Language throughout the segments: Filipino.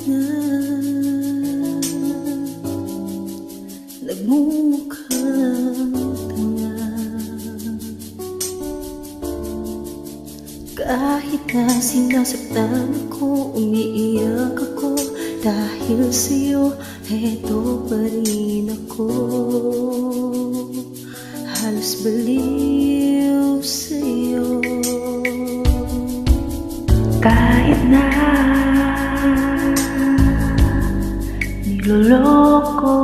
na nagmumukhang tanga, kahit na sinasaktan ako, umiiyak ako dahil sa'yo, heto pa rin ako. Halos baliw sa'yo. Kahit na niloloko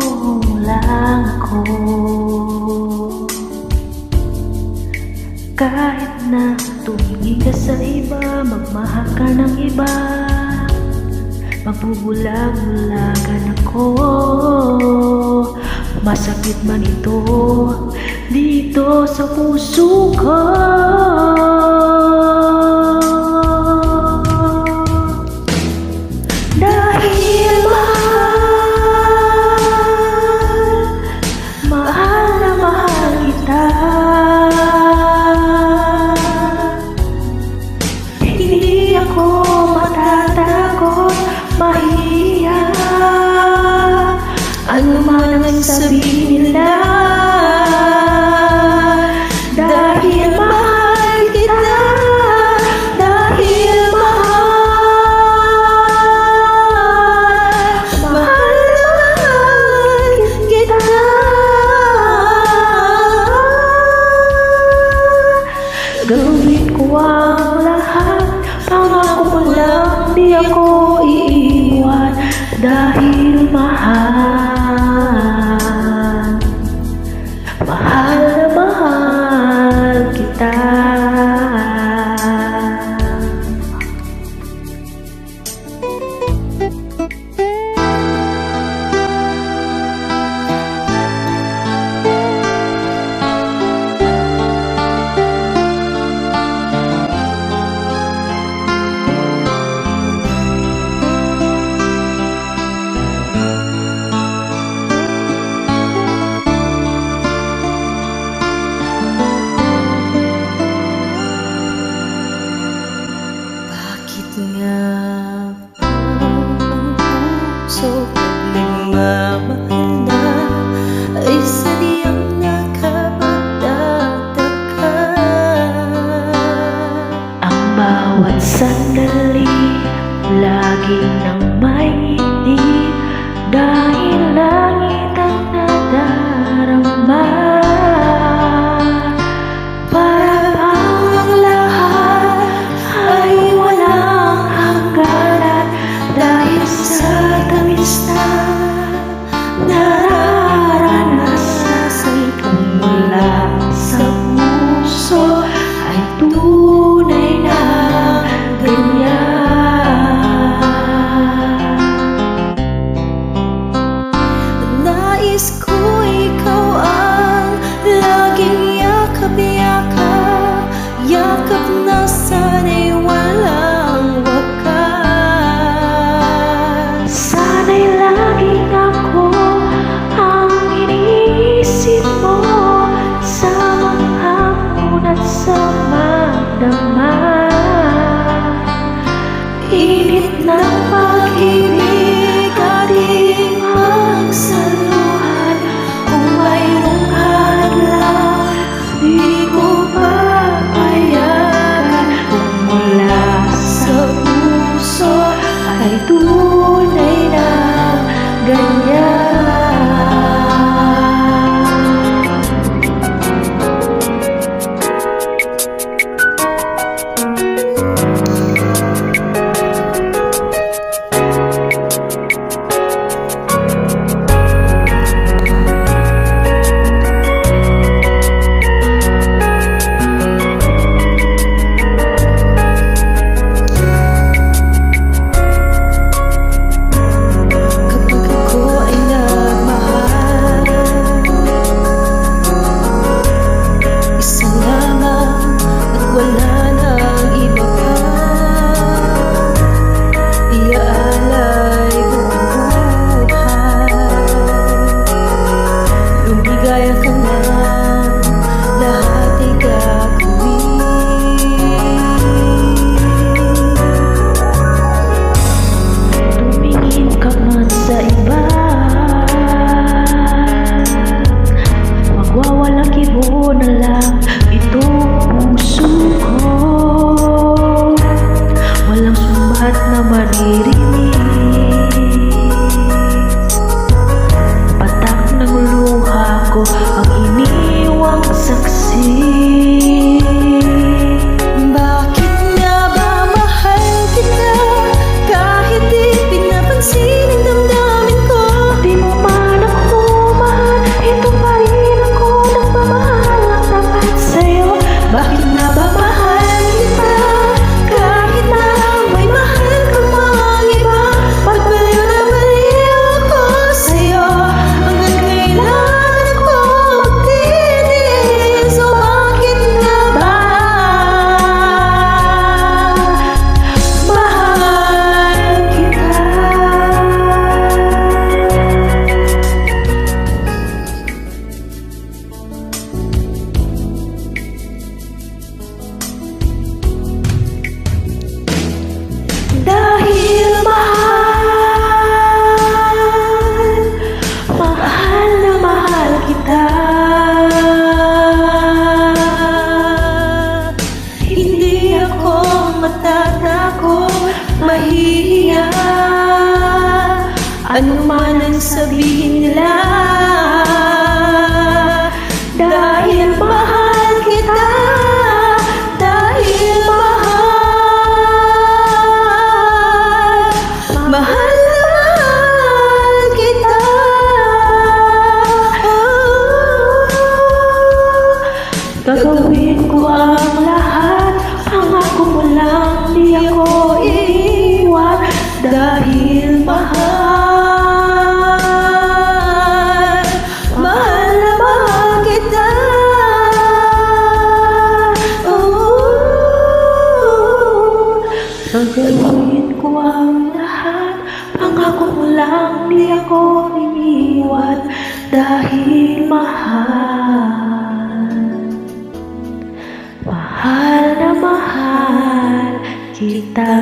lang ako, kahit na tumingin ka sa iba, magmahal ka ng iba, magbubulag-bulagan ako. Masakit man ito dito sa puso ko. Dahil mahal na mahal kita, hindi ako matatakot, mahiya ano man ang sabihin nila. Dahil mahal kita, dahil mahal kita. Gawin ko ang lahat, pangako ko lang di ako iiwan. Dahil mahal na mahal kita. Nga ang puso pag nagmamahal na ay sadyang nakapagtataka. Ang bawat sandali laging nang may ngiti, dahil langit ang nadarama. Yakap na sana'y walang wakas. Sana'y laging ako ang iniisip mo, sa mga hamon at sa magdama. Init ng pag-ibig ating magsaluhan, kung mayroong hadlang di ko pa ay tunay na ganyan. nahihiya. Ano man ang sabihin nila, dahil mahal kita, dahil mahal na mahal kita. Gagawin ko ang lahat, pangako mo lang di ako iiwan, dahil mahal na mahal kita. Gagawin ko ang lahat, pangako mo lang di ako iiwan, dahil mahal na mahal kita.